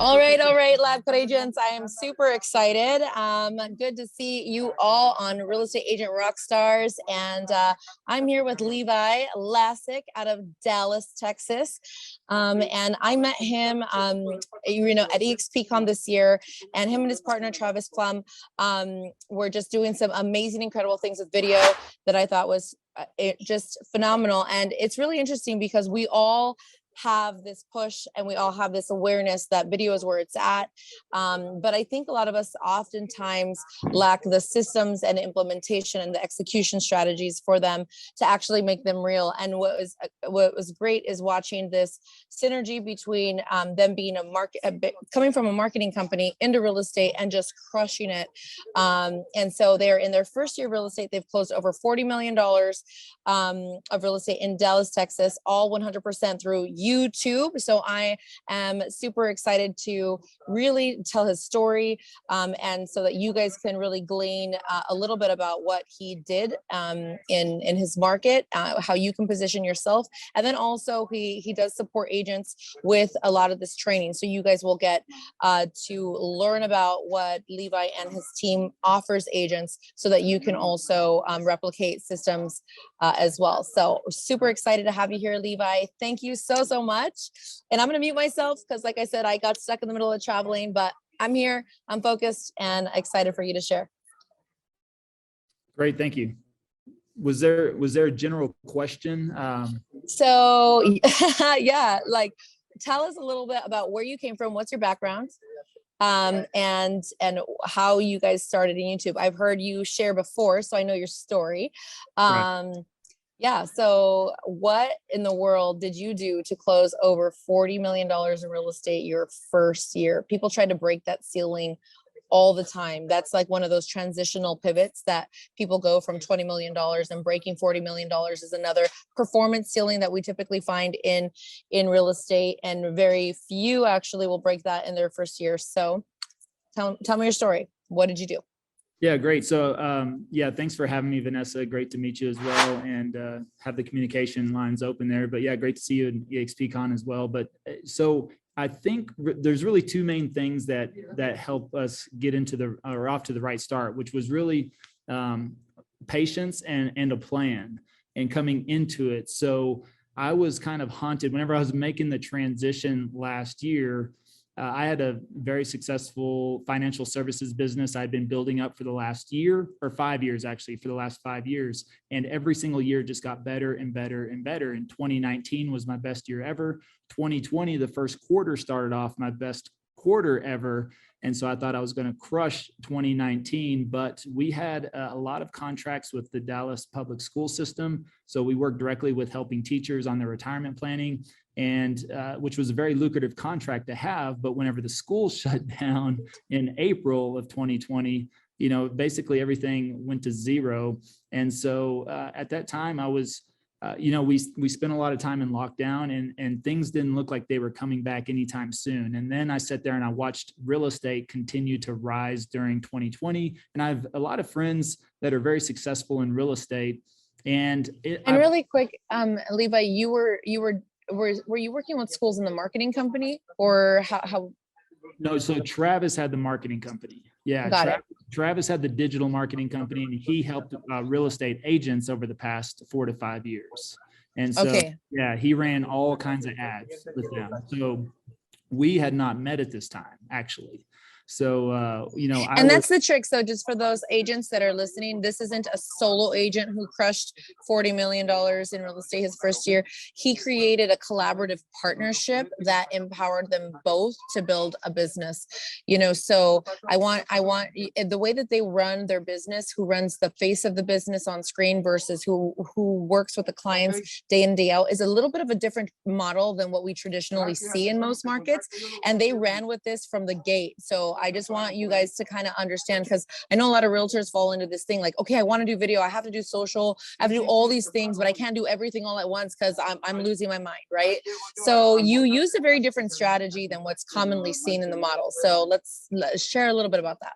All right, LabCoatAgents. I am super excited. Good to see you all on Real Estate Agent Rockstars. And I'm here with Levi Lascsak out of Dallas, Texas. And I met him, at EXPCon this year, and him and his partner, Travis Plum, were just doing some amazing, incredible things with video that I thought was just phenomenal. And it's really interesting because we all have this push and we all have this awareness that video is where it's at. But I think a lot of us oftentimes lack the systems and implementation and the execution strategies for them to actually make them real. And what was great is watching this synergy between them being coming from a marketing company into real estate and just crushing it. And so they're in their first year of real estate. They've closed over $40 million of real estate in Dallas, Texas, all 100% through YouTube. So I am super excited to really tell his story, and so that you guys can really glean a little bit about what he did in his market, how you can position yourself. And then also he does support agents with a lot of this training. So you guys will get to learn about what Levi and his team offers agents so that you can also replicate systems as well. So super excited to have you here, Levi. Thank you so much. And I'm going to mute myself because, like I said, I got stuck in the middle of traveling, but I'm here, I'm focused, and excited for you to share. Great. Thank you. Was there a general question? So yeah, like tell us a little bit about where you came from. What's your background? And how you guys started in YouTube. I've heard you share before, so I know your story. Right. Yeah. So what in the world did you do to close over $40 million in real estate your first year? People try to break that ceiling all the time. That's like one of those transitional pivots that people go from $20 million, and breaking $40 million is another performance ceiling that we typically find in real estate. And very few actually will break that in their first year. So tell me your story. What did you do? Yeah, great. So yeah, thanks for having me, Vanessa. Great to meet you as well, and have the communication lines open there. But yeah, great to see you in EXPCon as well. But so I think there's really two main things that help us get into off to the right start, which was really patience and a plan and coming into it. So I was kind of haunted whenever I was making the transition last year. I had a very successful financial services business I'd been building up for the last year, or 5 years, actually, for the last 5 years. And every single year just got better and better and better. And 2019 was my best year ever. 2020, the first quarter started off my best quarter ever. And so I thought I was going to crush 2019, but we had a lot of contracts with the Dallas public school system. So we worked directly with helping teachers on their retirement planning, and which was a very lucrative contract to have. But whenever the school shut down in April of 2020, basically everything went to zero. And so at that time I was, we spent a lot of time in lockdown, and things didn't look like they were coming back anytime soon. And then I sat there and I watched real estate continue to rise during 2020. And I have a lot of friends that are very successful in real estate. And really quick, Levi, were you working with schools in the marketing company, or how? No, so Travis had the marketing company. Yeah, Travis had the digital marketing company, and he helped real estate agents over the past 4 to 5 years. And so, yeah, he ran all kinds of ads with them. So we had not met at this time, actually. So, and that's the trick. So just for those agents that are listening, this isn't a solo agent who crushed $40 million in real estate his first year. He created a collaborative partnership that empowered them both to build a business, so I want the way that they run their business, who runs the face of the business on screen versus who works with the clients day in, day out, is a little bit of a different model than what we traditionally see in most markets. And they ran with this from the gate. So I just want you guys to kind of understand, because I know a lot of realtors fall into this thing like, okay, I want to do video, I have to do social, I have to do all these things, but I can't do everything all at once because I'm losing my mind, right? So you use a very different strategy than what's commonly seen in the model. So let's share a little bit about that.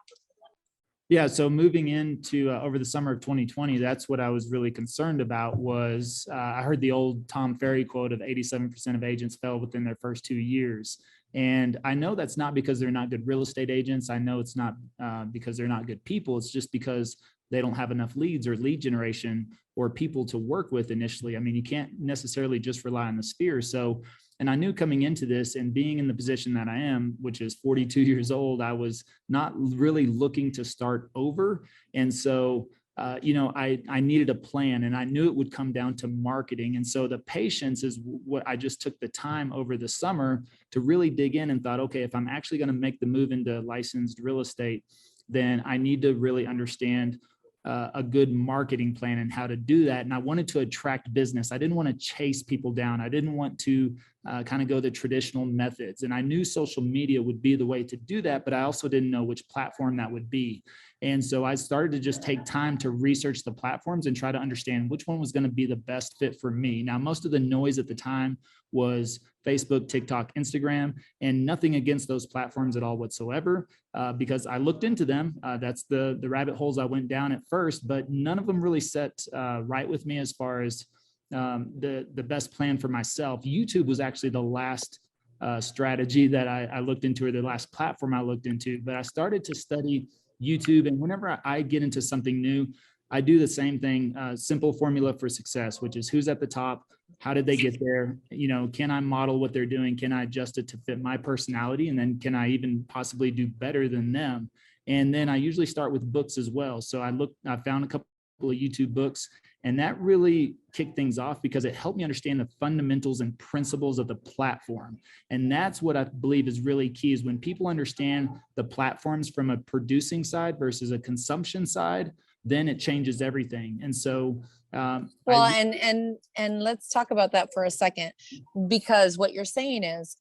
Yeah, so moving into over the summer of 2020, that's what I was really concerned about. Was I heard the old Tom Ferry quote of 87% of agents fail within their first 2 years. And I know that's not because they're not good real estate agents. I know it's not because they're not good people. It's just because they don't have enough leads or lead generation or people to work with initially. I mean, you can't necessarily just rely on the sphere. So, and I knew coming into this and being in the position that I am, which is 42 years old, I was not really looking to start over. And so, I needed a plan, and I knew it would come down to marketing. And so the patience is what I just took the time over the summer to really dig in and thought, okay, if I'm actually going to make the move into licensed real estate, then I need to really understand a good marketing plan and how to do that. And I wanted to attract business. I didn't want to chase people down. I didn't want to kind of go the traditional methods. And I knew social media would be the way to do that, but I also didn't know which platform that would be. And so I started to just take time to research the platforms and try to understand which one was going to be the best fit for me. Now, most of the noise at the time was Facebook, TikTok, Instagram, and nothing against those platforms at all whatsoever, because I looked into them. That's the rabbit holes I went down at first, but none of them really set right with me as far as the best plan for myself. YouTube was actually the last strategy that I looked into, or the last platform I looked into, but I started to study YouTube. And whenever I get into something new, I do the same thing, simple formula for success, which is who's at the top, how did they get there? Can I model what they're doing? Can I adjust it to fit my personality? And then can I even possibly do better than them? And then I usually start with books as well. So I found a couple of YouTube books, and that really kicked things off because it helped me understand the fundamentals and principles of the platform. And that's what I believe is really key, is when people understand the platforms from a producing side versus a consumption side, then it changes everything. And so, and let's talk about that for a second, because what you're saying is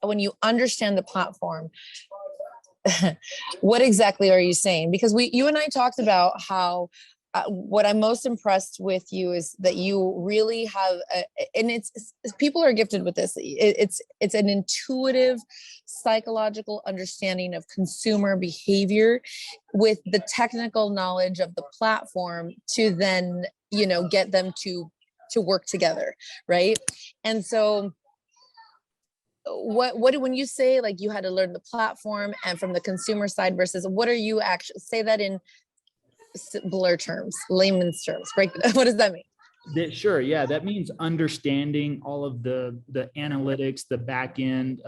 when you understand the platform, what exactly are you saying? Because you and I talked about how what I'm most impressed with you is that you really have, and it's people are gifted with this. It's an intuitive, psychological understanding of consumer behavior with the technical knowledge of the platform to then, get them to work together, right? And so what when you say like you had to learn the platform and from the consumer side versus, what are you actually, say that in blur terms, layman's terms, right? What does that mean? Sure. Yeah. That means understanding all of the analytics, the back end,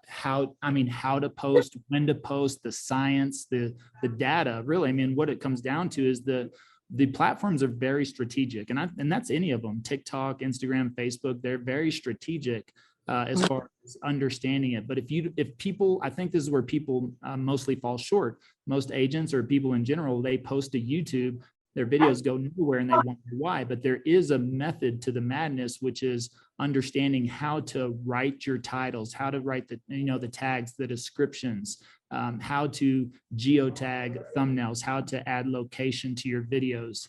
how to post, when to post, the science, the data. Really, I mean, what it comes down to is the platforms are very strategic, and that's any of them. TikTok, Instagram, Facebook, they're very strategic as far as understanding it. But if people, I think this is where people mostly fall short. Most agents or people in general, they post to YouTube, their videos go nowhere, and they wonder why. But there is a method to the madness, which is understanding how to write your titles, how to write the tags, the descriptions, how to geotag thumbnails, how to add location to your videos,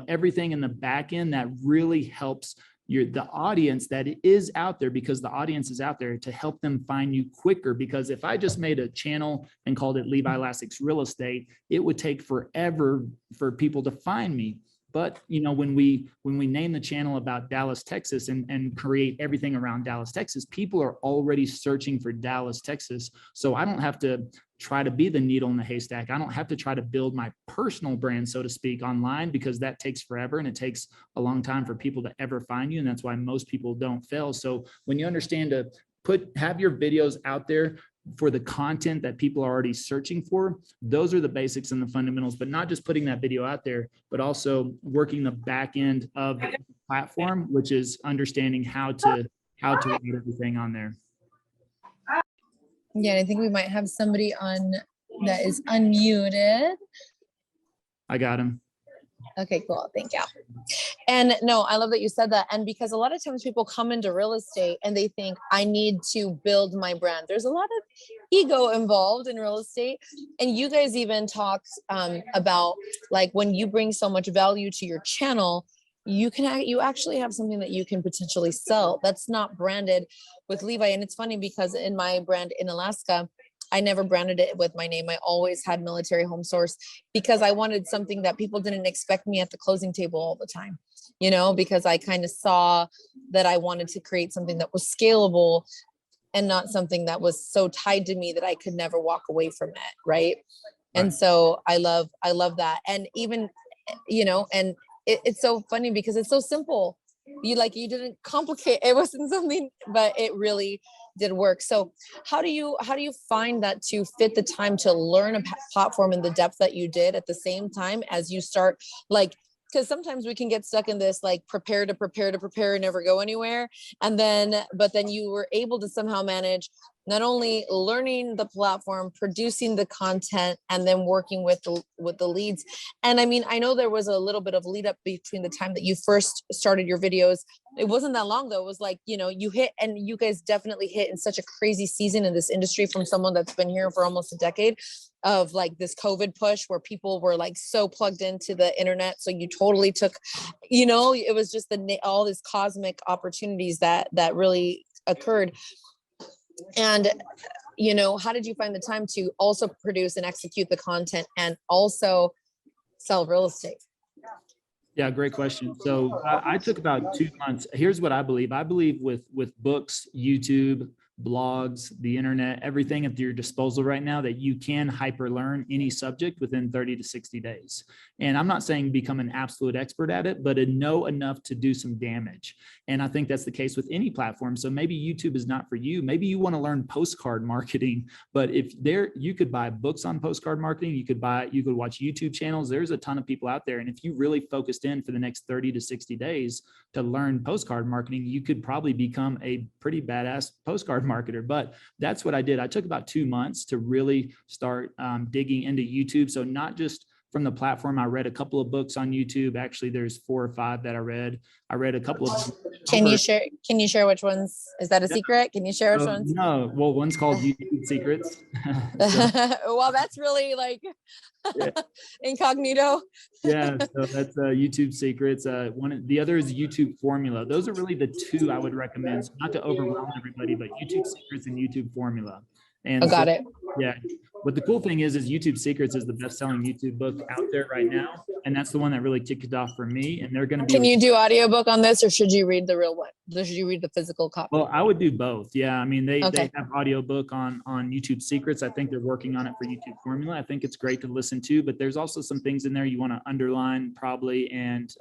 everything in the back end that really helps the audience that is out there, because the audience is out there to help them find you quicker. Because if I just made a channel and called it Levi Lascsak Real Estate, it would take forever for people to find me. But when we name the channel about Dallas, Texas, and create everything around Dallas, Texas, people are already searching for Dallas, Texas. So I don't have to try to be the needle in the haystack. I don't have to try to build my personal brand, so to speak, online, because that takes forever and it takes a long time for people to ever find you. And that's why most people don't fail. So when you understand to have your videos out there for the content that people are already searching for, those are the basics and the fundamentals, but not just putting that video out there, but also working the back end of the platform, which is understanding how to write everything on there. Yeah, I think we might have somebody on that is unmuted. I got him. Okay, cool. Thank you. And no, I love that you said that. And because a lot of times people come into real estate and they think, I need to build my brand. There's a lot of ego involved in real estate. And you guys even talked about like when you bring so much value to your channel, you actually have something that you can potentially sell that's not branded with Levi. And it's funny because in my brand in Alaska, I never branded it with my name. I always had Military Home Source because I wanted something that people didn't expect me at the closing table all the time, because I kind of saw that I wanted to create something that was scalable and not something that was so tied to me that I could never walk away from it. Right. And Right. so I love that. And even, and it's so funny because it's so simple. You didn't complicate, it wasn't something, but it really did work. So how do you find that to fit the time to learn a platform in the depth that you did at the same time as you start, like, because sometimes we can get stuck in this like prepare and never go anywhere. But then you were able to somehow manage not only learning the platform, producing the content, and then working with the leads. And I mean, I know there was a little bit of lead up between the time that you first started your videos. It wasn't that long though. It was like, you hit, and you guys definitely hit in such a crazy season in this industry from someone that's been here for almost a decade, of like this COVID push where people were like so plugged into the internet. So you totally took, it was just all these cosmic opportunities that really occurred. And, how did you find the time to also produce and execute the content and also sell real estate? Yeah, great question. So I took about 2 months. Here's what I believe. I believe with books, YouTube, blogs, the internet, everything at your disposal right now, that you can hyper learn any subject within 30 to 60 days. And I'm not saying become an absolute expert at it, but know enough to do some damage. And I think that's the case with any platform. So maybe YouTube is not for you. Maybe you want to learn postcard marketing, but you could buy books on postcard marketing. You could watch YouTube channels. There's a ton of people out there. And if you really focused in for the next 30 to 60 days to learn postcard marketing, you could probably become a pretty badass postcard marketer. But that's what I did. I took about 2 months to really start digging into YouTube. So not just from the platform, I read a couple of books on YouTube. Actually, there's 4 or 5 that I read. I read a couple of. Can you share which ones? Is that a secret? Can you share which ones? No. Well, one's called YouTube Secrets. Well, that's really like incognito. Yeah, so that's YouTube Secrets. The other is YouTube Formula. Those are really the 2 I would recommend. So not to overwhelm everybody, but YouTube Secrets and YouTube Formula. And got it. Yeah. But the cool thing is YouTube Secrets is the best-selling YouTube book out there right now. And that's the one that really kicked it off for me. And they're going to be. Can you do audiobook on this, or should you read the real one? Should you read the physical copy? Well, I would do both. Yeah. I mean, they have audiobook on YouTube Secrets. I think they're working on it for YouTube Formula. I think it's great to listen to, but there's also some things in there you want to underline probably and,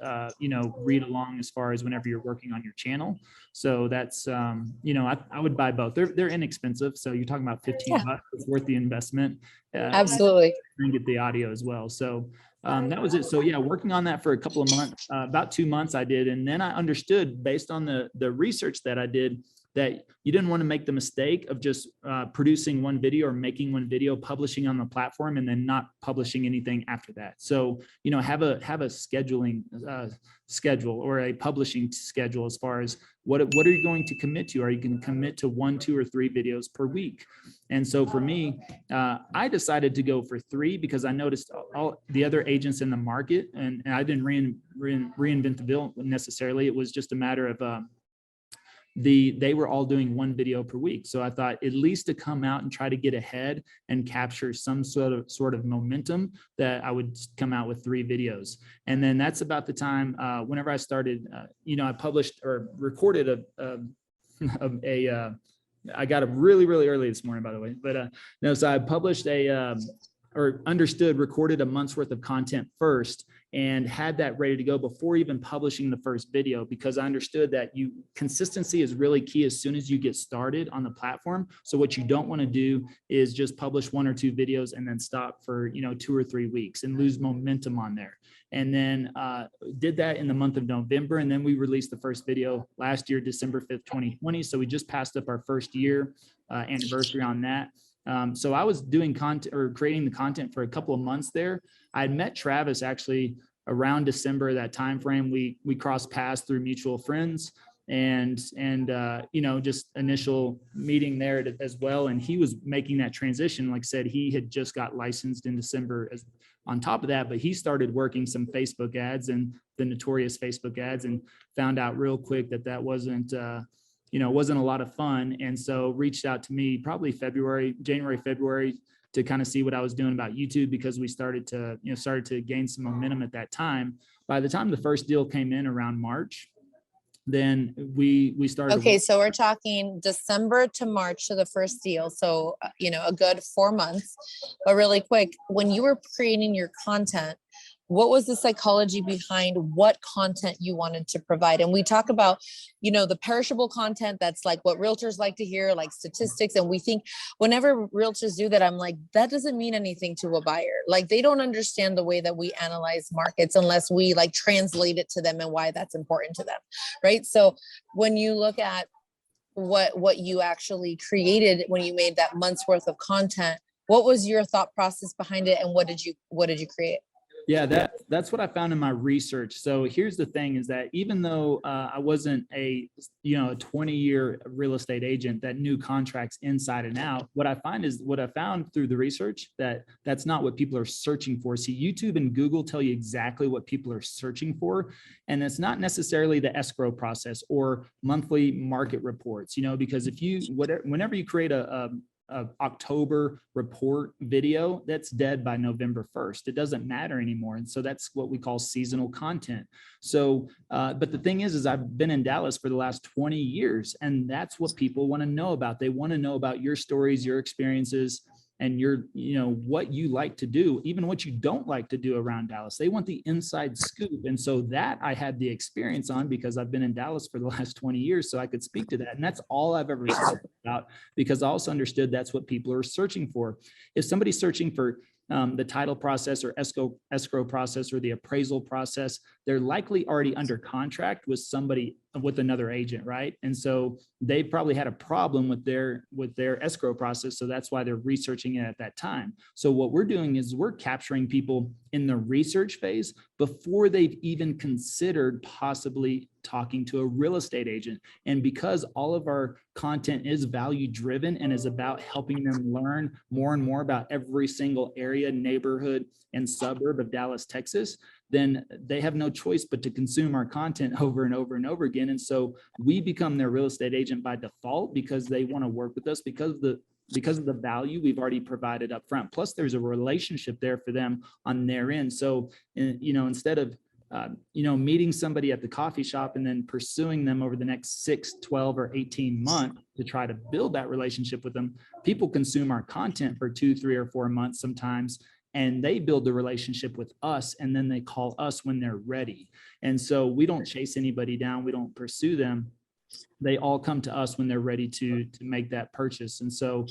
read along as far as whenever you're working on your channel. So that's, I would buy both. They're inexpensive. So you're talking about $15. It's worth the investment. Absolutely. And get the audio as well. So that was it. So yeah, working on that for a couple of months, about 2 months I did. And then I understood based on the research that I did that you didn't want to make the mistake of just producing one video or making one video, publishing on the platform, and then not publishing anything after that. So, have a scheduling schedule or a publishing schedule as far as what are you going to commit to? Are you going to commit to 1, 2, or 3 videos per week? And so for me, I decided to go for 3 because I noticed all the other agents in the market, and I didn't reinvent the wheel necessarily. It was just a matter of they were all doing 1 video per week. So I thought at least to come out and try to get ahead and capture some sort of momentum that I would come out with 3 videos. And then that's about the time whenever I started, I published or recorded I got up really, really early this morning, by the way, but so I published recorded a month's worth of content first and had that ready to go before even publishing the first video, because I understood that consistency is really key as soon as you get started on the platform. So what you don't want to do is just publish 1 or 2 videos and then stop for, 2 or 3 weeks and lose momentum on there. And then did that in the month of November. And then we released the first video last year, December 5th, 2020. So we just passed up our first year anniversary on that. So I was doing content or creating the content for a couple of months there. I had met Travis actually around December, that time frame. We crossed paths through mutual friends and just initial meeting there as well. And he was making that transition. Like I said, he had just got licensed in December on top of that, but he started working some Facebook ads and the notorious Facebook ads, and found out real quick that wasn't wasn't a lot of fun. And so reached out to me probably January, February to kind of see what I was doing about YouTube, because we started to gain some momentum at that time. By the time the first deal came in around March, then we started. Okay, so we're talking December to March to the first deal. So, a good 4 months. But really quick, when you were creating your content, what was the psychology behind what content you wanted to provide? And we talk about, the perishable content that's like what realtors like to hear, like statistics. And we think whenever realtors do that, I'm like, that doesn't mean anything to a buyer. Like they don't understand the way that we analyze markets unless we like translate it to them and why that's important to them. Right. So when you look at what you actually created when you made that month's worth of content, what was your thought process behind it, and what did you create? Yeah, that's what I found in my research. So here's the thing is that even though I wasn't a 20-year real estate agent that knew contracts inside and out, what I found through the research that's not what people are searching for. See, YouTube and Google tell you exactly what people are searching for. And it's not necessarily the escrow process or monthly market reports, because whenever you create a October report video, that's dead by November 1st. It doesn't matter anymore. And so that's what we call seasonal content. So, but the thing is I've been in Dallas for the last 20 years, and that's what people want to know about. They want to know about your stories, your experiences, and what you like to do, even what you don't like to do around Dallas. They want the inside scoop. And so that I had the experience on because I've been in Dallas for the last 20 years. So I could speak to that. And that's all I've ever spoken about, because I also understood that's what people are searching for. If somebody's searching for the title process or escrow process or the appraisal process, they're likely already under contract with another agent, right? And so they probably had a problem with their escrow process. So that's why they're researching it at that time. So what we're doing is we're capturing people in the research phase before they've even considered possibly talking to a real estate agent. And because all of our content is value driven and is about helping them learn more and more about every single area, neighborhood, and suburb of Dallas, Texas, then they have no choice but to consume our content over and over and over again. And so we become their real estate agent by default because they want to work with us because of the value we've already provided up front. Plus there's a relationship there for them on their end. So, instead of meeting somebody at the coffee shop and then pursuing them over the next 6, 12, or 18 months to try to build that relationship with them, people consume our content for 2, 3, or 4 months sometimes, and they build the relationship with us, and then they call us when they're ready. And so we don't chase anybody down. We don't pursue them. They all come to us when they're ready to make that purchase. And so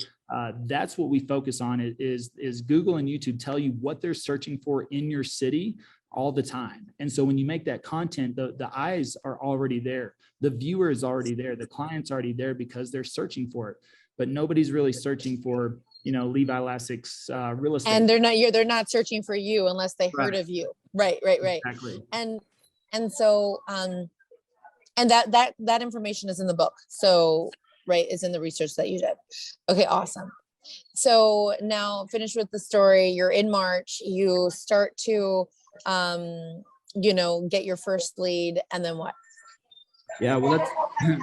that's what we focus on is Google and YouTube tell you what they're searching for in your city all the time. And so when you make that content, the eyes are already there. The viewer is already there. The client's already there because they're searching for it. But nobody's really searching for, Levi Lascsak's real estate. And they're not searching for you unless they heard of you. Right. Exactly. And so, and that information is in the book. So, right, is in the research that you did. Okay, awesome. So now finished with the story. You're in March, you start to, get your first lead, and then what? Yeah, well,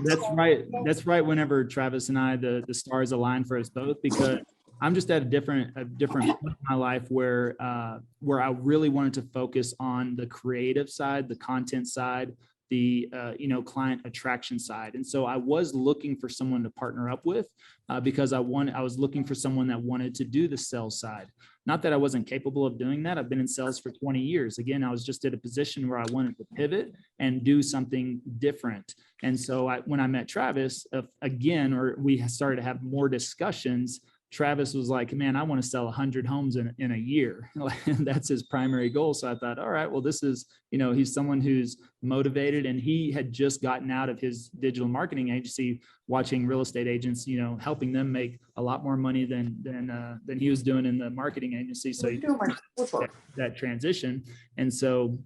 that's right. That's right. Whenever Travis and I, the stars align for us both, because I'm just at a different point in my life where I really wanted to focus on the creative side, the content side, the client attraction side. And so I was looking for someone to partner up with because I was looking for someone that wanted to do the sales side. Not that I wasn't capable of doing that. I've been in sales for 20 years. Again, I was just at a position where I wanted to pivot and do something different. And so when I met Travis we started to have more discussions, Travis was like, man, I want to sell 100 homes in a year. That's his primary goal. So I thought, all right, well, this is, he's someone who's motivated, and he had just gotten out of his digital marketing agency, watching real estate agents, helping them make a lot more money than he was doing in the marketing agency. So he that transition. And so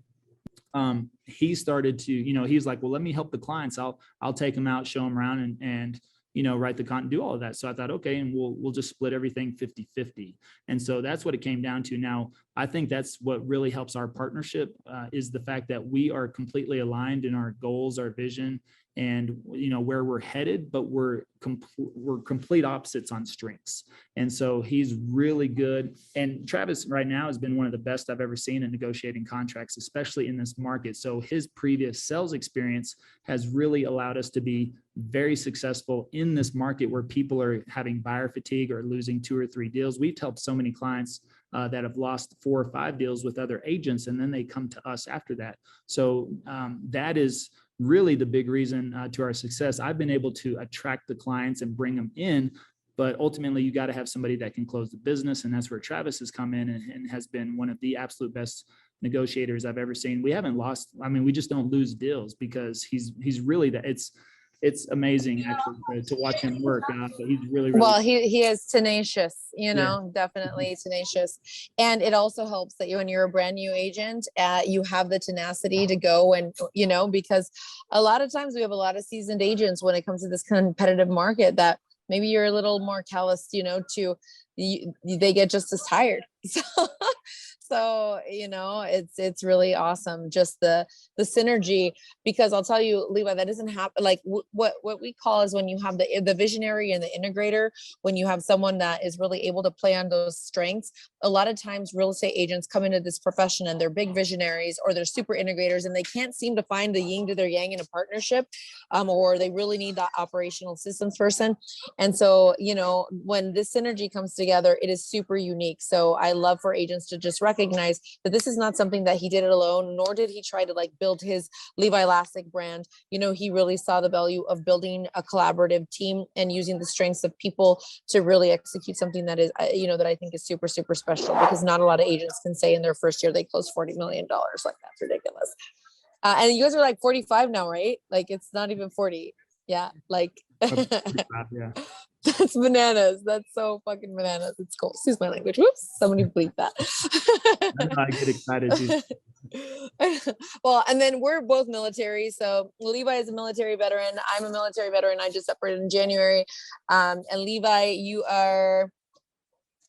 he started to, he's like, well, let me help the clients. I'll take them out, show them around, and write the content, do all of that. So I thought, okay, and we'll just split everything 50-50. And so that's what it came down to. Now, I think that's what really helps our partnership is the fact that we are completely aligned in our goals, our vision, and where we're headed, but we're complete opposites on strengths. And so he's really good. And Travis right now has been one of the best I've ever seen in negotiating contracts, especially in this market. So his previous sales experience has really allowed us to be very successful in this market where people are having buyer fatigue or losing 2 or 3 deals. We've helped so many clients that have lost 4 or 5 deals with other agents, and then they come to us after that. So that is really the big reason to our success. I've been able to attract the clients and bring them in, but ultimately you got to have somebody that can close the business. And that's where Travis has come in and has been one of the absolute best negotiators I've ever seen. We haven't lost. I mean, we just don't lose deals because he's really that. It's amazing actually to watch him work. But he's really well, he is tenacious, Yeah. definitely tenacious. And it also helps that when you're a brand new agent, you have the tenacity to go and, because a lot of times we have a lot of seasoned agents when it comes to this competitive market that maybe you're a little more callous, they get just as tired. So, it's really awesome. Just the synergy, because I'll tell you, Levi, that doesn't happen. Like what we call is when you have the visionary and the integrator, when you have someone that is really able to play on those strengths. A lot of times real estate agents come into this profession and they're big visionaries or they're super integrators and they can't seem to find the yin to their yang in a partnership, or they really need that operational systems person. And so, when this synergy comes together, it is super unique. So I love for agents to just recognize that this is not something that he did it alone, nor did he try to build his Levi Lascsak brand. He really saw the value of building a collaborative team and using the strengths of people to really execute something that is, that I think is super, super special, because not a lot of agents can say in their first year they close $40 million. Like, that's ridiculous. And you guys are 45 now, right? It's not even 40. Yeah. Yeah. That's bananas. That's so fucking bananas. It's cool. Excuse my language. Whoops. Somebody bleep that. I get excited too. Well, and then we're both military. So Levi is a military veteran. I'm a military veteran. I just separated in January. And Levi, you are,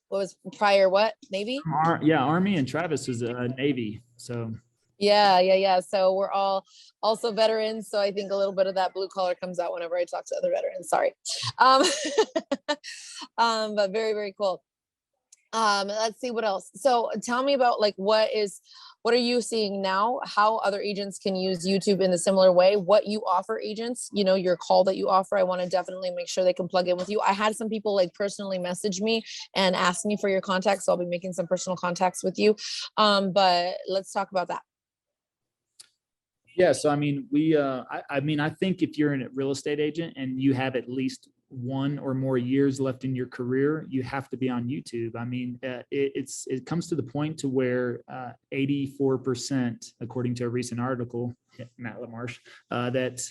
what was prior, what? Navy? Army, and Travis is a Navy. So Yeah. So we're all also veterans. So I think a little bit of that blue collar comes out whenever I talk to other veterans. Sorry. But very, very cool. Let's see what else. So tell me about what are you seeing now? How other agents can use YouTube in a similar way? What you offer agents, your call that you offer. I want to definitely make sure they can plug in with you. I had some people personally message me and ask me for your contacts. So I'll be making some personal contacts with you. But let's talk about that. Yeah. So, I mean, I think if you're a real estate agent and you have at least 1 or more years left in your career, you have to be on YouTube. I mean, it comes to the point to where 84%, according to a recent article, Matt LaMarche, that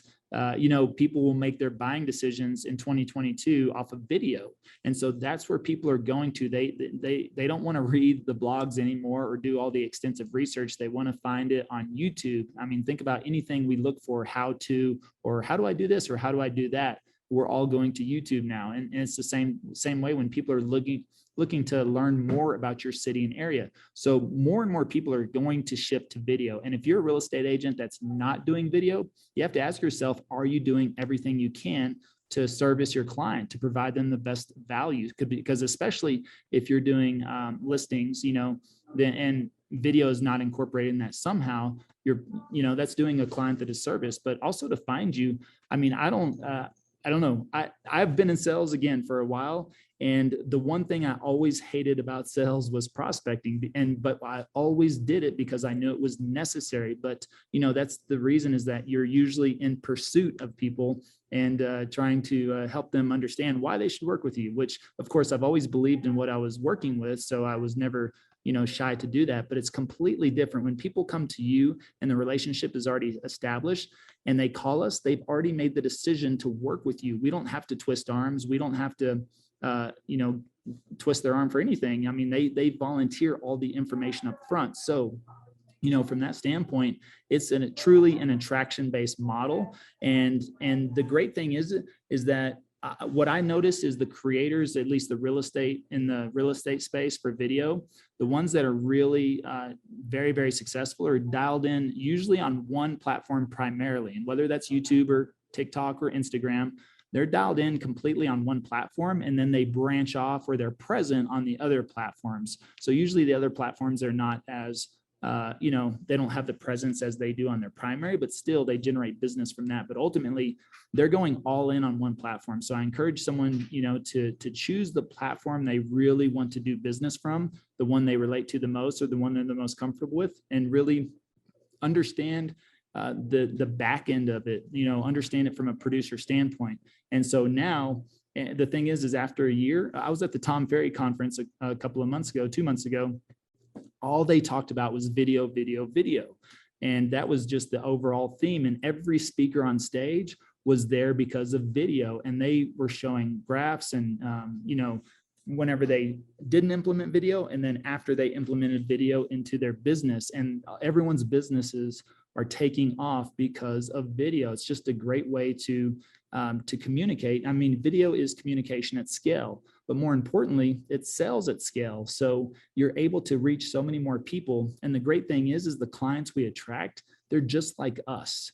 people will make their buying decisions in 2022 off of video. And so that's where people are going to. They don't want to read the blogs anymore or do all the extensive research. They want to find it on YouTube. I mean, think about anything we look for, how to, or how do I do this, or how do I do that? We're all going to YouTube now. And it's the same way when people are looking to learn more about your city and area. So more and more people are going to shift to video. And if you're a real estate agent that's not doing video, you have to ask yourself, are you doing everything you can to service your client, to provide them the best value? Because especially if you're doing listings, and video is not incorporated in that somehow, that's doing a client that is service. But also to find you, I mean, I don't know. I've been in sales again for a while. And the one thing I always hated about sales was prospecting. But I always did it because I knew it was necessary. But, that's the reason, is that you're usually in pursuit of people and trying to help them understand why they should work with you, which of course I've always believed in what I was working with. So I was never, shy to do that. But it's completely different when people come to you and the relationship is already established and they call us. They've already made the decision to work with you. We don't have to twist arms. We don't have to twist their arm for anything. I mean, they volunteer all the information up front. So, from that standpoint, it's truly an attraction-based model. And the great thing is that what I noticed is the creators, at least in the real estate space for video, the ones that are really very, very successful are dialed in usually on one platform primarily. And whether that's YouTube TikTok or Instagram, they're dialed in completely on one platform, and then they branch off or they're present on the other platforms. So usually the other platforms are not as, they don't have the presence as they do on their primary, but still they generate business from that. But ultimately they're going all in on one platform. So I encourage someone, to choose the platform they really want to do business from, the one they relate to the most or the one they're the most comfortable with, and really understand the back end of it, understand it from a producer standpoint. And so now the thing is after a year, I was at the Tom Ferry conference a couple of months ago, 2 months ago. All they talked about was video, video, video. And that was just the overall theme. And every speaker on stage was there because of video. And they were showing graphs and, whenever they didn't implement video, and then after they implemented video into their business, and everyone's businesses are taking off because of video. It's just a great way to communicate. I mean, video is communication at scale, but more importantly, it sells at scale. So you're able to reach so many more people. And the great thing is the clients we attract, they're just like us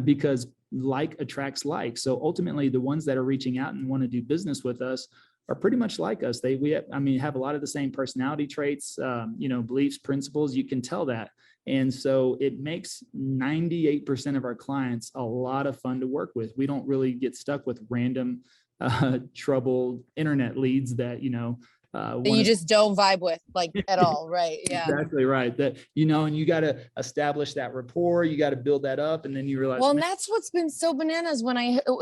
because like attracts like. So ultimately the ones that are reaching out and want to do business with us are pretty much like us. We have a lot of the same personality traits, beliefs, principles. You can tell that. And so it makes 98% of our clients a lot of fun to work with. We don't really get stuck with random troubled internet leads that, you just don't vibe with like at all. Right. Yeah. Exactly right. That, and you got to establish that rapport. You got to build that up. And then you realize. Well, and that's what's been so bananas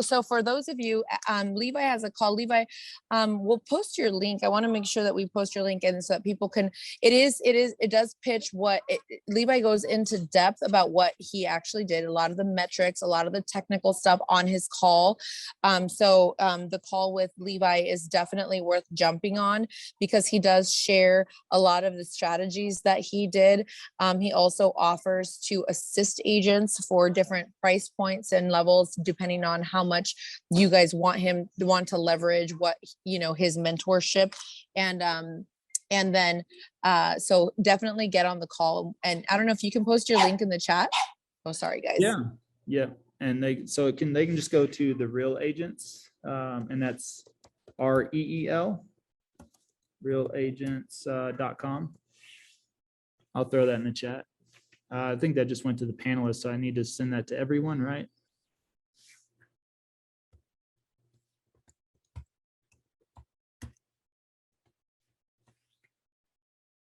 so for those of you, Levi has a call. Levi, we'll post your link. I want to make sure that we post your link and so that people can, it does pitch Levi goes into depth about what he actually did, a lot of the metrics, a lot of the technical stuff on his call. The call with Levi is definitely worth jumping on, because he does share a lot of the strategies that he did. He also offers to assist agents for different price points and levels, depending on how much you guys want to leverage his mentorship. So definitely get on the call. And I don't know if you can post your link in the chat. Oh, sorry guys. Yeah. And they can just go to the Real Agents, and that's REEL. realagents.com. I'll throw that in the chat. I think that just went to the panelists, so I need to send that to everyone, right?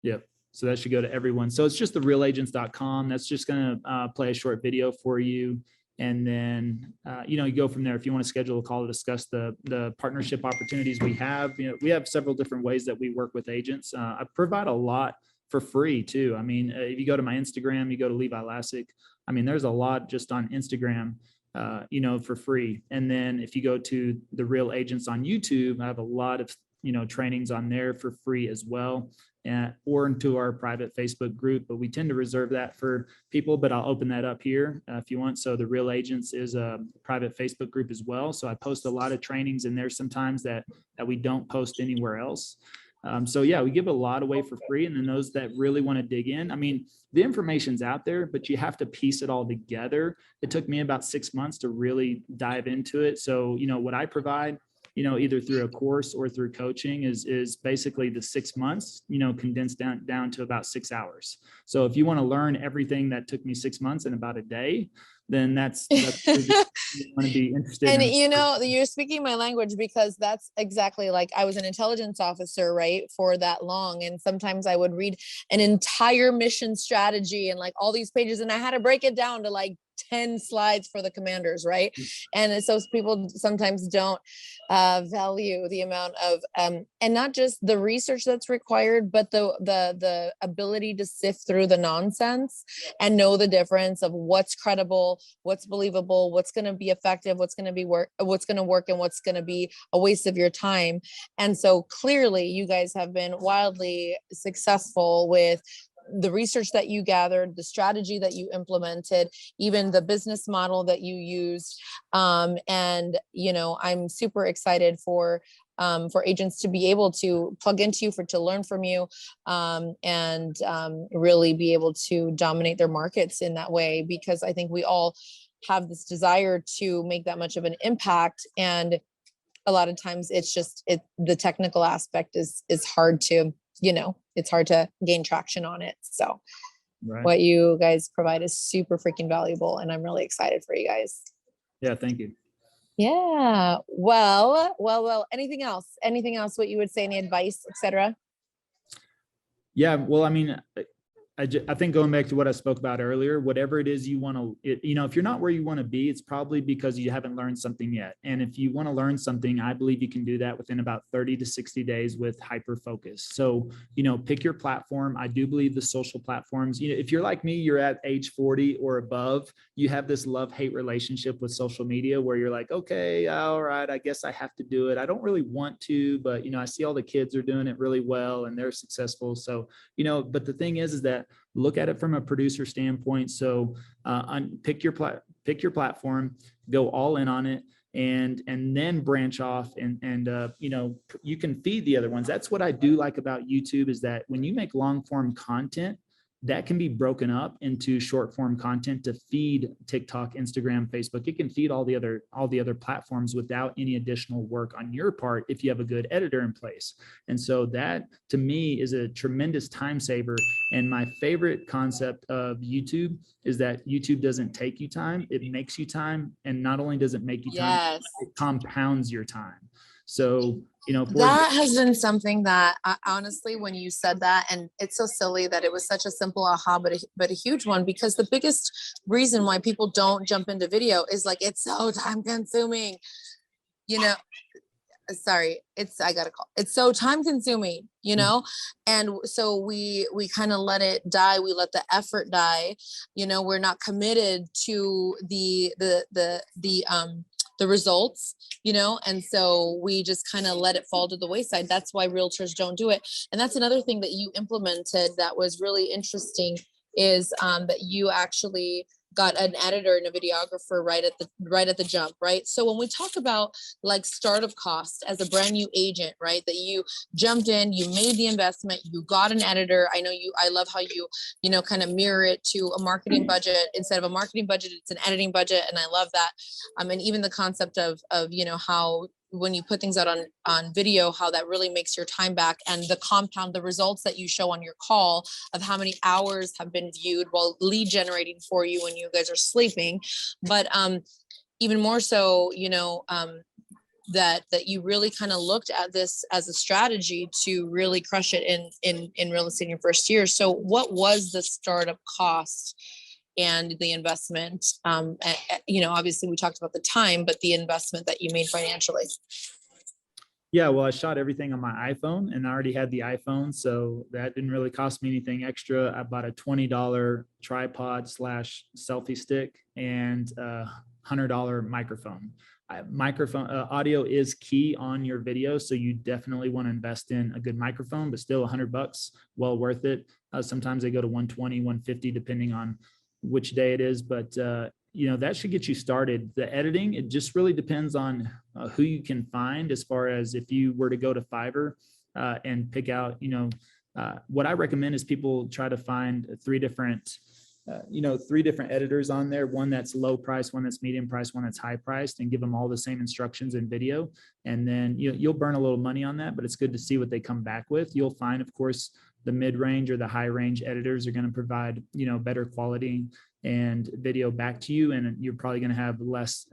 Yep. So that should go to everyone. So it's just the realagents.com. That's just going to play a short video for you. And then, you go from there. If you want to schedule a call to discuss the partnership opportunities we have, we have several different ways that we work with agents. I provide a lot for free too. I mean, if you go to my Instagram, you go to Levi Lascsak, there's a lot just on Instagram, for free. And then if you go to the Real Agents on YouTube, I have a lot of, trainings on there for free as well. Or into our private Facebook group, but we tend to reserve that for people, but I'll open that up here if you want. So the Real Agents is a private Facebook group as well. So I post a lot of trainings in there sometimes that we don't post anywhere else. We give a lot away for free. And then those that really want to dig in, the information's out there, but you have to piece it all together. It took me about 6 months to really dive into it. So, what I provide, either through a course or through coaching is basically the 6 months, condensed down to about 6 hours. So if you want to learn everything that took me 6 months in about a day, then that's you want to be interested. And you're speaking my language, because that's exactly like I was an intelligence officer, right, for that long. And sometimes I would read an entire mission strategy and like all these pages, and I had to break it down to like 10 slides for the commanders, right? And so people sometimes don't value the amount of and not just the research that's required, but the ability to sift through the nonsense and know the difference of what's credible, what's believable, what's going to be effective, what's going to work, and what's going to be a waste of your time. And so clearly you guys have been wildly successful with the research that you gathered, the strategy that you implemented, even the business model that you used. I'm super excited for for agents to be able to plug into you, to learn from you, and really be able to dominate their markets in that way, because I think we all have this desire to make that much of an impact. And a lot of times it's just, the technical aspect is hard to, it's hard to gain traction on it. So what you guys provide is super freaking valuable, and I'm really excited for you guys. Yeah, thank you. Yeah. Well, anything else? What you would say, any advice, etc.? Yeah, well, I mean, I think going back to what I spoke about earlier, whatever it is you want to, if you're not where you want to be, it's probably because you haven't learned something yet. And if you want to learn something, I believe you can do that within about 30 to 60 days with hyper focus. So, pick your platform. I do believe the social platforms, if you're like me, you're at age 40 or above, you have this love-hate relationship with social media where you're like, okay, all right, I guess I have to do it. I don't really want to, but, I see all the kids are doing it really well and they're successful. So, but the thing is that look at it from a producer standpoint. So pick your platform, go all in on it, and then branch off and you can feed the other ones. That's what I do like about YouTube, is that when you make long form content, that can be broken up into short form content to feed TikTok, Instagram, Facebook. It can feed all the other platforms without any additional work on your part if you have a good editor in place. And so that, to me, is a tremendous time saver. And my favorite concept of YouTube is that YouTube doesn't take you time, it makes you time. And not only does it make you time, it compounds your time. So, that has been something that honestly, when you said that, and it's so silly that it was such a simple aha, but a huge one, because the biggest reason why people don't jump into video is like, it's so time consuming, sorry, I got a call. It's so time consuming, and so we kind of let it die. We let the effort die. We're not committed to the results, and so we just kind of let it fall to the wayside. That's why realtors don't do it. And that's another thing that you implemented that was really interesting, is that you actually got an editor and a videographer right at the jump, right? So when we talk about like startup cost as a brand new agent, right, that you jumped in, you made the investment, you got an editor. I love how you kind of mirror it to a marketing budget. Instead of a marketing budget, it's an editing budget, and I love that. And even the concept of how when you put things out on video, how that really makes your time back, and the results that you show on your call of how many hours have been viewed while lead generating for you when you guys are sleeping. But even more so, that you really kind of looked at this as a strategy to really crush it in real estate in your first year. So what was the startup cost and the investment? Obviously we talked about the time, but the investment that you made financially. Yeah, well, I shot everything on my iPhone, and I already had the iPhone, so that didn't really cost me anything extra. I bought a $20 tripod / selfie stick and a $100 microphone. Audio is key on your video, so you definitely want to invest in a good microphone, but still $100, well worth it. Sometimes they go to 120, 150, depending on which day it is, but that should get you started. The editing, it just really depends on who you can find. As far as if you were to go to Fiverr and pick out, what I recommend is people try to find three different editors on there, one that's low price, one that's medium price, one that's high priced, and give them all the same instructions in video. And then you'll burn a little money on that, but it's good to see what they come back with. You'll find, of course, the mid-range or the high-range editors are going to provide, better quality and video back to you. And you're probably going to have less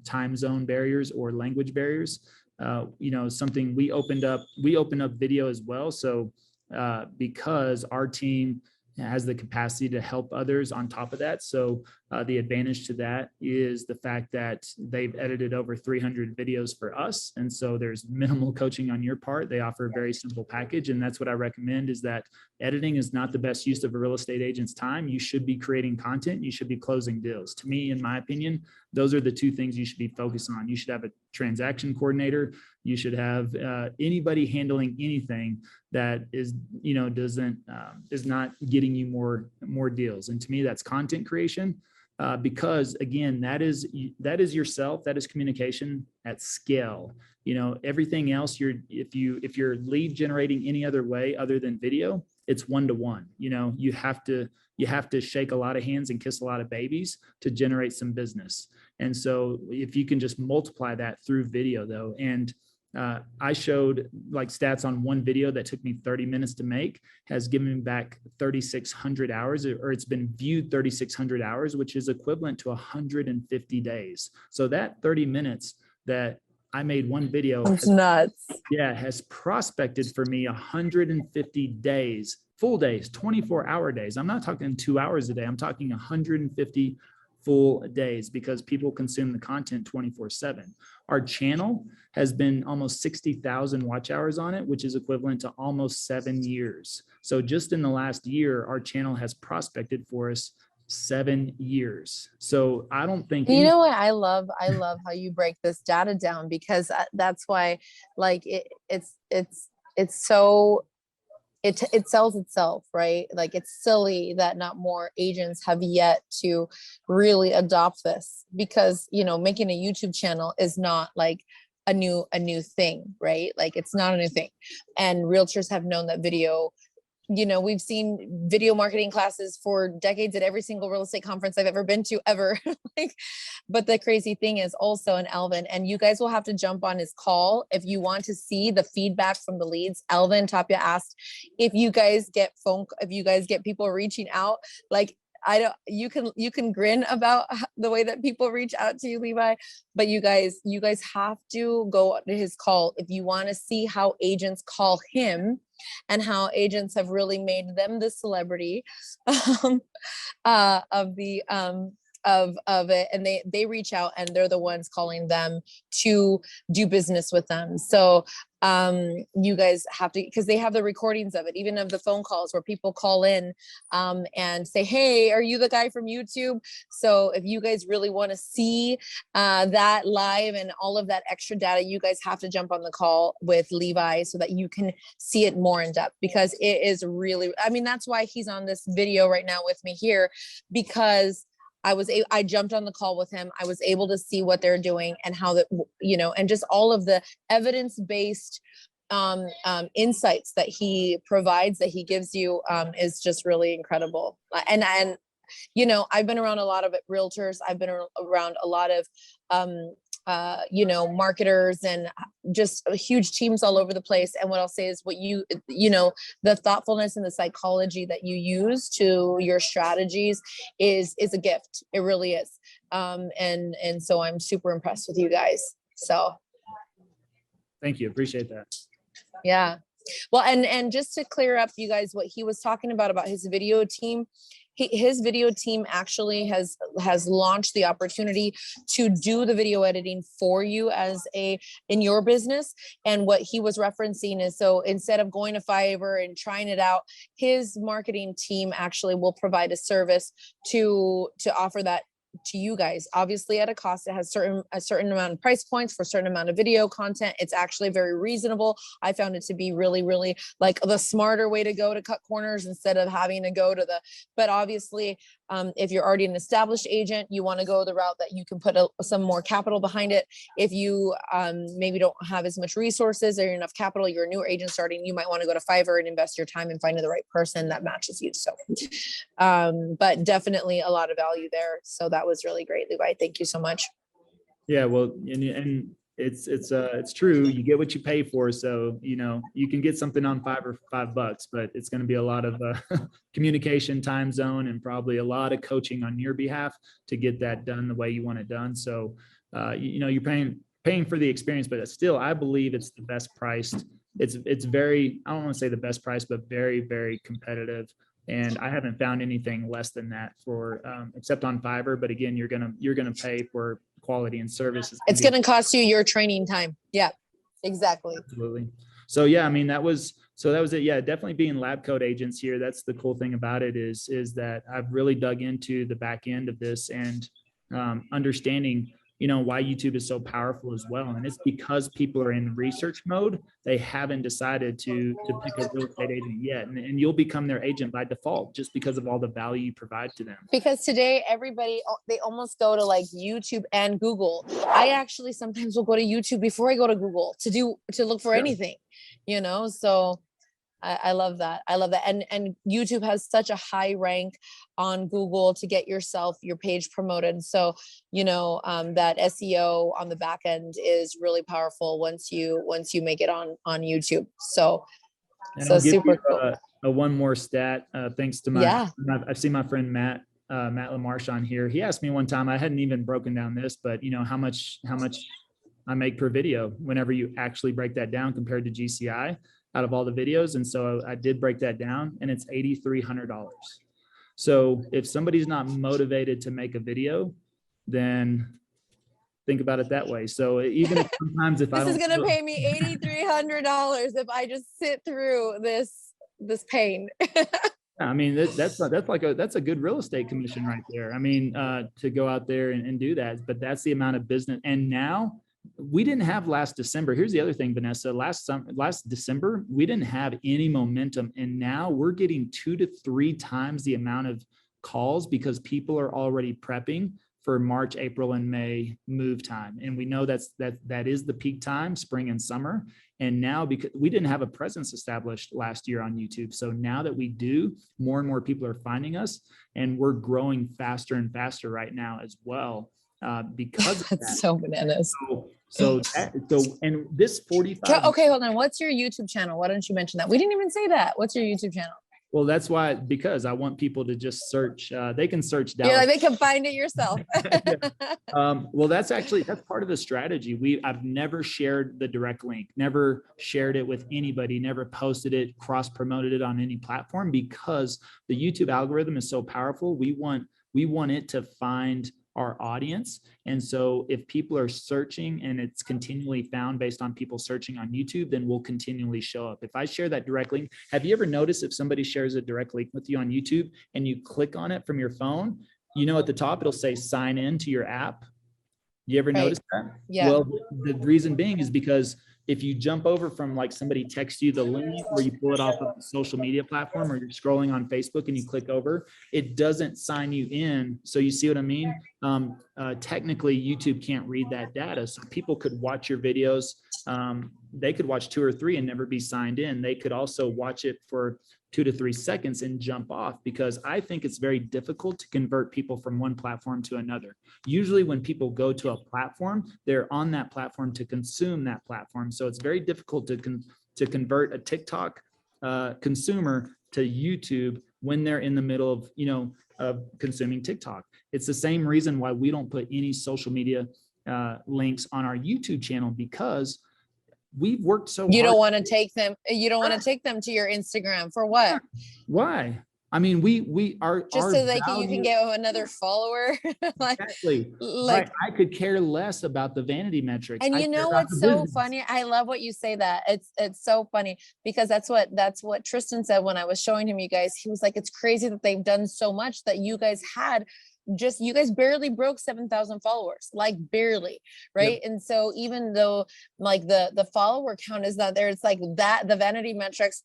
time zone barriers or language barriers. Something we opened up video as well. So because our team has the capacity to help others on top of that. So the advantage to that is the fact that they've edited over 300 videos for us. And so there's minimal coaching on your part. They offer a very simple package. And that's what I recommend, is that editing is not the best use of a real estate agent's time. You should be creating content. You should be closing deals. To me, in my opinion, those are the two things you should be focused on. You should have a transaction coordinator. You should have anybody handling anything that is, is not getting you more deals. And to me, that's content creation. because again, that is yourself, that is communication at scale. You know, everything else, if you're lead generating any other way other than video, it's one-to-one. You know, you have to shake a lot of hands and kiss a lot of babies to generate some business. And so if you can just multiply that through video though, and I showed like stats on one video that took me 30 minutes to make, has given me back 3,600 hours, or it's been viewed 3,600 hours, which is equivalent to 150 days. So that 30 minutes that I made one video, That's nuts. Yeah, has prospected for me 150 days, full days, 24-hour days. I'm not talking 2 hours a day. I'm talking 150 full days, because people consume the content 24/7. Our channel has been almost 60,000 watch hours on it, which is equivalent to almost 7 years. So just in the last year, our channel has prospected for us 7 years. So I don't think, you know what I love how you break this data down, because that's why, like, it's so it sells itself, right? Like, it's silly that not more agents have yet to really adopt this, because, you know, making a YouTube channel is not like a new thing, right? Like, it's not a new thing. And realtors have known that video, you know, we've seen video marketing classes for decades at every single real estate conference I've ever been to ever. Like, but the crazy thing is also, and Alvin, and you guys will have to jump on his call if you want to see the feedback from the leads. Alvin Tapia asked if you guys get people reaching out. Like, you can grin about the way that people reach out to you, Levi, but you guys have to go to his call if you want to see how agents call him and how agents have really made them the celebrity of it, and they reach out and they're the ones calling them to do business with them. So you guys have to, because they have the recordings of it, even of the phone calls where people call in and say, hey, are you the guy from YouTube? So if you guys really want to see that live and all of that extra data, you guys have to jump on the call with Levi so that you can see it more in depth, because it is really, I mean, that's why he's on this video right now with me here, because I jumped on the call with him. I was able to see what they're doing and how that, you know, and just all of the evidence-based insights that he provides, that he gives you is just really incredible. And, you know, I've been around a lot of realtors. I've been around a lot of, you know, marketers and just huge teams all over the place. And what I'll say is you know, the thoughtfulness and the psychology that you use to your strategies is a gift. It really is. And so I'm super impressed with you guys. So. Thank you. Appreciate that. Yeah. Well, and just to clear up, you guys, what he was talking about his video team, his video team actually has launched the opportunity to do the video editing for you in your business. And what he was referencing is, so instead of going to Fiverr and trying it out, his marketing team actually will provide a service to offer that to you guys, obviously at a cost. It has a certain amount of price points for a certain amount of video content. It's actually very reasonable. I found it to be really, really like the smarter way to go to cut corners instead of having to go to but obviously if you're already an established agent, you want to go the route that you can put some more capital behind it. If you maybe don't have as much resources or enough capital, you're a newer agent starting, you might want to go to Fiverr and invest your time in finding the right person that matches you. So, but definitely a lot of value there. So that was really great, Levi. Thank you so much. Yeah, well, and it's true. You get what you pay for. So, you know, you can get something on Fiverr for $5, but it's going to be a lot of communication, time zone, and probably a lot of coaching on your behalf to get that done the way you want it done. So, you know, you're paying for the experience, but still, I believe it's the best priced. It's very, I don't want to say the best price, but very, very competitive. And I haven't found anything less than that for except on Fiverr. But again, you're gonna pay for quality and service. It's gonna cost you your training time. Yeah, exactly. Absolutely. So yeah, I mean that was it. Yeah, definitely being LabCoatAgents here. That's the cool thing about it is that I've really dug into the back end of this and understanding why YouTube is so powerful as well. And it's because people are in research mode. They haven't decided to pick a real estate agent yet. And you'll become their agent by default just because of all the value you provide to them. Because today everybody, they almost go to like YouTube and Google. I actually sometimes will go to YouTube before I go to Google to look for anything, so I love that. I love that. And YouTube has such a high rank on Google to get your page promoted. So, that SEO on the back end is really powerful once you make it on YouTube. So, super cool. One more stat, thanks to I've seen my friend Matt LaMarche on here. He asked me one time, I hadn't even broken down this, but how much I make per video whenever you actually break that down compared to GCI out of all the videos. And so I did break that down, and it's $8,300. So if somebody's not motivated to make a video, then think about it that way. So even if sometimes if this is going to pay me $8,300 if I just sit through this pain. I mean, that's a good real estate commission right there. I mean, to go out there and do that, but that's the amount of business. And now we didn't have last December. Here's the other thing, Vanessa, last December, we didn't have any momentum. And now we're getting 2 to 3 times the amount of calls because people are already prepping for March, April, and May move time. And we know that is the peak time, spring and summer. And now, because we didn't have a presence established last year on YouTube. So now that we do, more and more people are finding us, and we're growing faster and faster right now as well. Because of that's so bananas. So and this 45. Okay, hold on. What's your YouTube channel? Why don't you mention that? We didn't even say that. What's your YouTube channel? Well, that's why, because I want people to just search. They can search Dallas. Yeah, they can find it yourself. Well, that's part of the strategy. I've never shared the direct link, never shared it with anybody, never posted it, cross promoted it on any platform, because the YouTube algorithm is so powerful. We want it to find our audience. And so if people are searching and it's continually found based on people searching on YouTube, then we'll continually show up. If I share that direct link, have you ever noticed if somebody shares a direct link with you on YouTube and you click on it from your phone, at the top, it'll say sign in to your app. You ever notice that? Yeah. Well, the reason being is because if you jump over from like somebody texts you the link or you pull it off of a social media platform, or you're scrolling on Facebook and you click over, it doesn't sign you in. So you see what I mean? Technically, YouTube can't read that data. So people could watch your videos. They could watch 2 or 3 and never be signed in. They could also watch it for 2 to 3 seconds and jump off, because I think it's very difficult to convert people from one platform to another. Usually when people go to a platform, they're on that platform to consume that platform. So it's very difficult to convert a TikTok consumer to YouTube when they're in the middle of consuming TikTok. It's the same reason why we don't put any social media links on our YouTube channel, because we've worked so hard. You don't want to take them to your Instagram for what? Why? I mean, we are just so you can get another follower. Exactly. Right. I could care less about the vanity metrics. And what's so funny? I love what you say that. It's so funny, because that's what Tristan said when I was showing him you guys. He was like, it's crazy that they've done so much that you guys barely broke 7,000 followers, like barely, right? Yep. And so even though like the follower count is not there, it's like that the vanity metrics.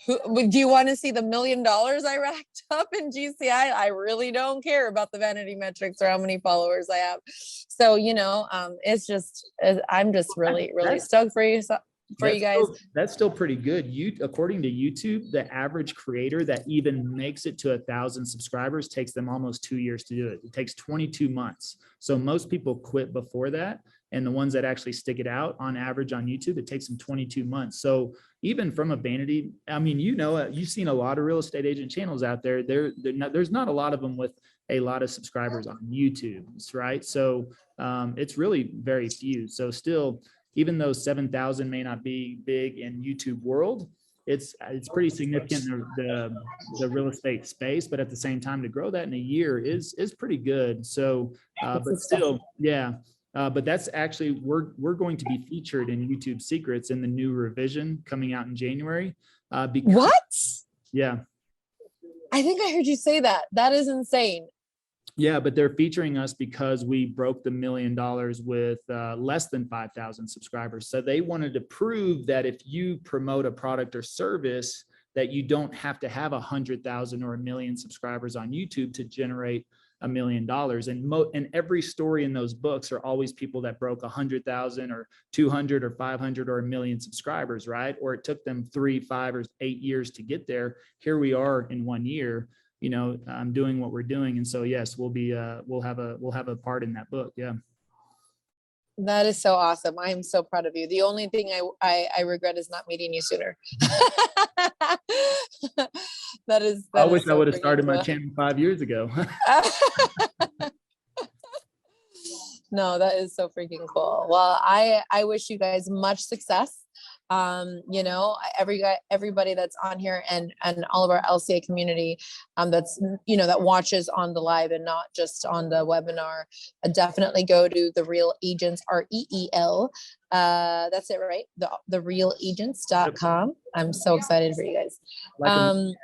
Do you want to see the $1 million I racked up in GCI? I really don't care about the vanity metrics or how many followers I have. So it's just, I'm just really stoked for you. You guys. That's still pretty good. According to YouTube, the average creator that even makes it to 1,000 subscribers takes them almost 2 years to do it. It takes 22 months. So most people quit before that. And the ones that actually stick it out on average on YouTube, it takes them 22 months. So even from a vanity, I mean, you've seen a lot of real estate agent channels out there. There's not a lot of them with a lot of subscribers on YouTube, right? So it's really very few. So still, even though 7,000 may not be big in YouTube world, it's pretty significant in the real estate space. But at the same time, to grow that in a year is pretty good. So, but still, yeah. But that's actually, we're going to be featured in YouTube Secrets in the new revision coming out in January. What? Yeah. I think I heard you say that. That is insane. Yeah, but they're featuring us because we broke the $1 million with less than 5,000 subscribers. So they wanted to prove that if you promote a product or service, that you don't have to have 100,000 or 1 million subscribers on YouTube to generate $1 million. And every story in those books are always people that broke 100,000 or 200 or 500 or 1 million subscribers, right? Or it took them 3, 5, or 8 years to get there. Here we are in 1 year. Doing what we're doing. And so, yes, we'll have a part in that book. Yeah. That is so awesome. I am so proud of you. The only thing I regret is not meeting you sooner. I wish I would have started my channel 5 years ago. No, that is so freaking cool. Well, I wish you guys much success. Everybody that's on here and all of our LCA community that's that watches on the live and not just on the webinar, definitely go to the Real Agents, REEL. That's it, right? The realagents.com. I'm so excited for you guys. And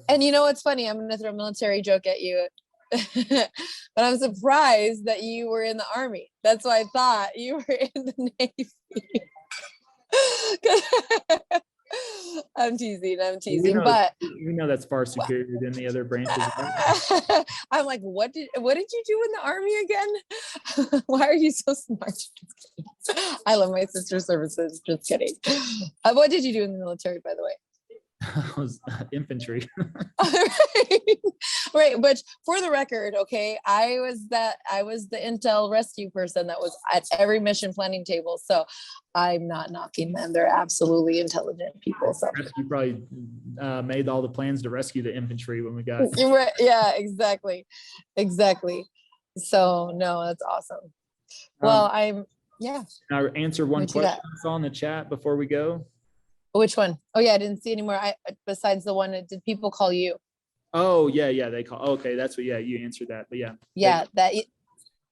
it's funny, I'm gonna throw a military joke at you. But I'm surprised that you were in the Army. That's why I thought you were in the Navy. I'm teasing, but we know that's far superior than the other branches. I'm like, what did you do in the Army again? Why are you so smart? I love my sister services. Just kidding. What did you do in the military, by the way? I was infantry. Right, but for the record, okay, I was the intel rescue person that was at every mission planning table. So I'm not knocking them. They're absolutely intelligent people. So you probably made all the plans to rescue the infantry when we got. Right. Yeah, exactly. So no, that's awesome. Well, Can I answer one question I saw in the chat before we go? Which one? Oh yeah, I didn't see anymore. Besides the one, did people call you? Oh yeah, they call. Okay, that's what. Yeah, you answered that. But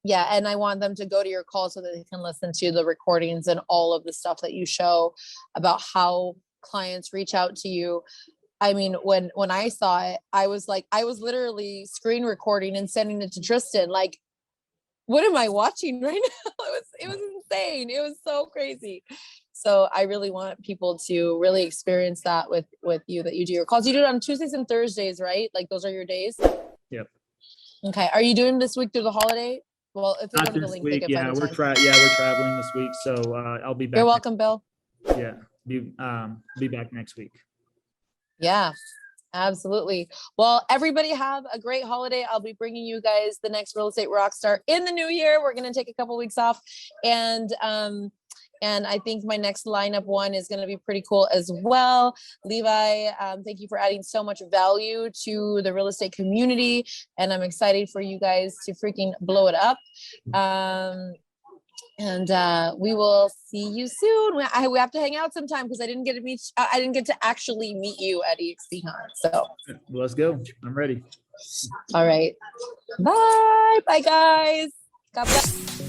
yeah, and I want them to go to your call so that they can listen to the recordings and all of the stuff that you show about how clients reach out to you. I mean, when I saw it, I was literally screen recording and sending it to Tristan. Like, what am I watching right now? It was insane. It was so crazy. So I really want people to really experience that with you, that you do your calls. You do it on Tuesdays and Thursdays, right? Like those are your days. Yep. Okay. Are you doing this week through the holiday? Well, if not this week, we're traveling this week, so I'll be back. You're welcome, Bill. Yeah, be back next week. Yeah, absolutely. Well, everybody have a great holiday. I'll be bringing you guys the next Real Estate Rockstar in the new year. We're going to take a couple weeks off, and I think my next lineup one is going to be pretty cool as well. Levi, thank you for adding so much value to the real estate community. And I'm excited for you guys to freaking blow it up. We will see you soon. We have to hang out sometime because I didn't get to actually meet you at EXPCon. So let's go. I'm ready. All right. Bye. Bye, guys. God bless.